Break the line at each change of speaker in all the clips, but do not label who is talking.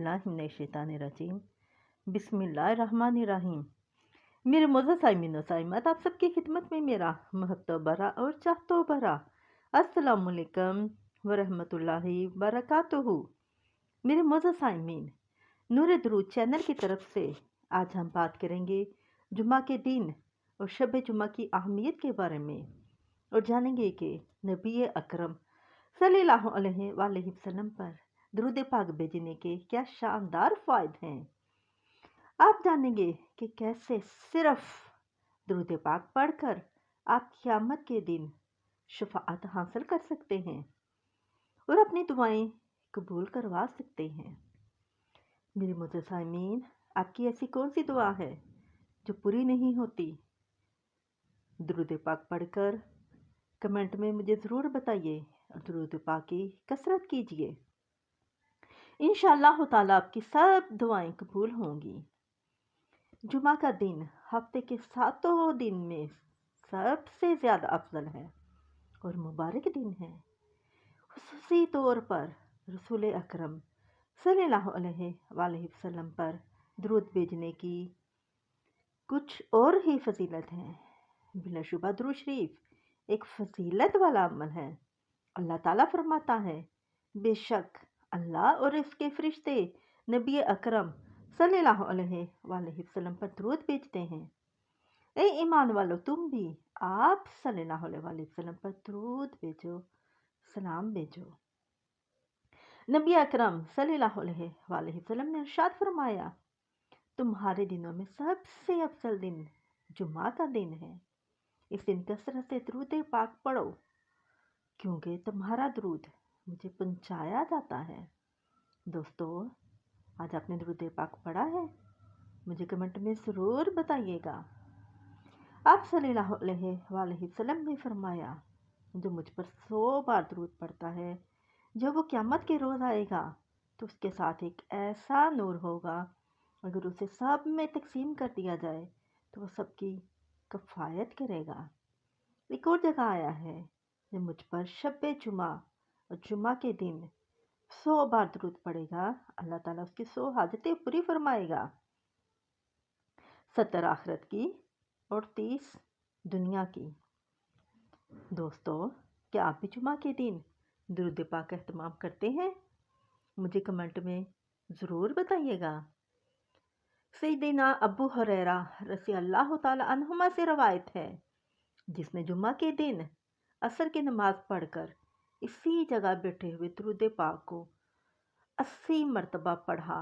बिस्मिल्लाहिर्रहमानिर्रहीम। बिस्मिल्लाहिर्रहमानिर्रहीम। मेरे मोअज़्ज़ज़ साइमीन व साइमात, आप सबकी खिदमत में मेरा महब्बत भरा और चाहतो भरा अस्सलामु अलैकुम व रहमतुल्लाहि व बरकातुहू। मेरे मोअज़्ज़ज़ साइमीन, नूर दरूद चैनल की तरफ से आज हम बात करेंगे जुमा के दिन और शब जुमा की अहमियत के बारे में और जानेंगे कि नबी अकरम सल्लल्लाहु अलैहि वसल्लम पर दरूद पाक भेजने के क्या शानदार फ़ायदे हैं। आप जानेंगे कि कैसे सिर्फ दरूद पाक पढ़कर आप क़यामत के दिन शफ़ाअत हासिल कर सकते हैं और अपनी दुआएं कबूल करवा सकते हैं। मेरे मोअज़्ज़ज़ साइमीन, आपकी ऐसी कौन सी दुआ है जो पूरी नहीं होती? दरूद पाक पढ़कर कमेंट में मुझे ज़रूर बताइए और दरूद पाक की कसरत कीजिए। इंशाअल्लाह ताला आपकी सब दुआएं कबूल होंगी। जुमा का दिन हफ्ते के 7 दिन में सबसे ज़्यादा अफजल है और मुबारक दिन है। खुसूसी तौर पर रसूल अकरम सल्लल्लाहु अलैहि वसल्लम पर दरूद भेजने की कुछ और ही फजीलत है। बिलाशुबा दरूद शरीफ एक फजीलत वाला अमल है। अल्लाह ताला फरमाता है, बेशक अल्लाह और इसके फरिश्ते नबी अकरम सल्लल्लाहु अलैहि वसल्लम पर दरूद भेजते हैं। ए ईमान वालो, तुम भी आप सल्लल्लाहु अलैहि वसल्लम पर दरूद भेजो, सलाम भेजो। नबी अकरम सल्लल्लाहु अलैहि वसल्लम ने इरशाद फरमाया, तुम्हारे दिनों में सबसे अफजल दिन जुमा का दिन है। इस दिन कसरत से दरूद पाक पढ़ो, क्योंकि तुम्हारा दरूद मुझे पहुँचाया जाता है। दोस्तों, आज आपने दरूद पाक पढ़ा है? मुझे कमेंट में ज़रूर बताइएगा। आप सल्लल्लाहु अलैहि वसल्लम ने फरमाया, जो मुझ पर 100 बार दरूद पढ़ता है, जब वो क़यामत के रोज़ आएगा तो उसके साथ एक ऐसा नूर होगा, अगर उसे सब में तकसीम कर दिया जाए तो वो सबकी कफ़ायत करेगा। एक और जगह आया है, जो मुझ पर शब जुमा और जुमा के दिन 100 बार दरूद पड़ेगा, अल्लाह ताला उसकी 100 हाजतें पूरी फरमाएगा। 70 आखिरत की और 30 दुनिया की। दोस्तों, क्या आप भी जुमा के दिन दरूद पाक का एहतमाम करते हैं? मुझे कमेंट में ज़रूर बताइएगा। सैयदना अबू हुरैरा रज़ियल्लाहु ताला अन्हुमा से रवायत है, जिसने जुमा के दिन असर की नमाज पढ़कर इसी जगह बैठे हुए दरूद पाक को 80 मरतबा पढ़ा।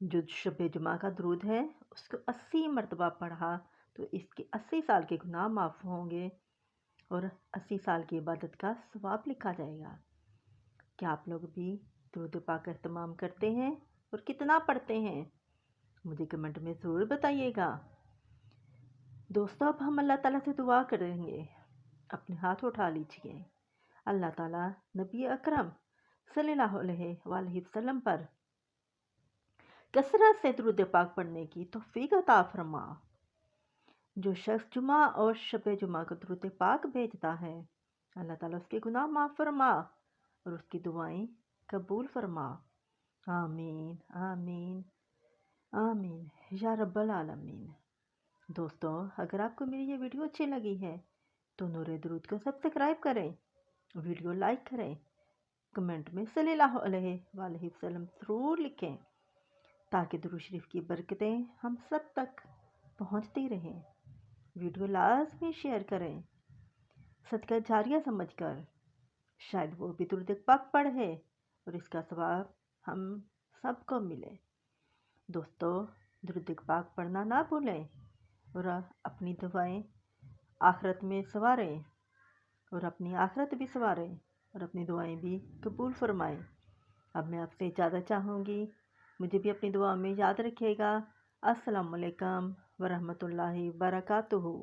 जो शब जुमा का दरूद है उसको 80 मरतबा पढ़ा तो इसके 80 साल के गुनाह माफ़ होंगे और 80 साल की इबादत का सवाब लिखा जाएगा। क्या आप लोग भी दरूद पाक का एहतमाम करते हैं और कितना पढ़ते हैं? मुझे कमेंट में ज़रूर बताइएगा। दोस्तों, अब हम अल्लाह ताला से दुआ करेंगे। अपने हाथ उठा लीजिए। अल्लाह ताला नबी अकरम सल्लल्लाहु अलैहि वसल्लम पर कसरत से दरूद पाक पढ़ने की तौफीक अता फरमा। जो शख्स जुमा और शब जुमा को दरूद पाक भेजता है, अल्लाह ताला उसके गुनाह माफ़ फरमा और उसकी दुआएं कबूल फरमा। आमीन आमीन आमीन या रब्बल आलमीन। दोस्तों, अगर आपको मेरी ये वीडियो अच्छी लगी है तो नूर दरूद को सब्सक्राइब करें, वीडियो लाइक करें, कमेंट में सल्लल्लाहु अलैहि वसल्लम ज़रूर लिखें, ताकि दुरूद शरीफ की बरकतें हम सब तक पहुंचती रहें। वीडियो लाजमी शेयर करें, सदका जारिया समझकर, शायद वो भी दरूद पाक पढ़े और इसका सवाब हम सबको मिले। दोस्तों, दरूद पाक पढ़ना ना भूलें और अपनी दुआएं आखिरत में संवारें और अपनी आखिरत भी संवारें और अपनी दुआएं भी कबूल फरमाएं। अब मैं आपसे इजाज़त चाहूँगी, मुझे भी अपनी दुआ में याद रखिएगा। अस्सलामु अलैकुम व रहमतुल्लाहि व बरकातुहू।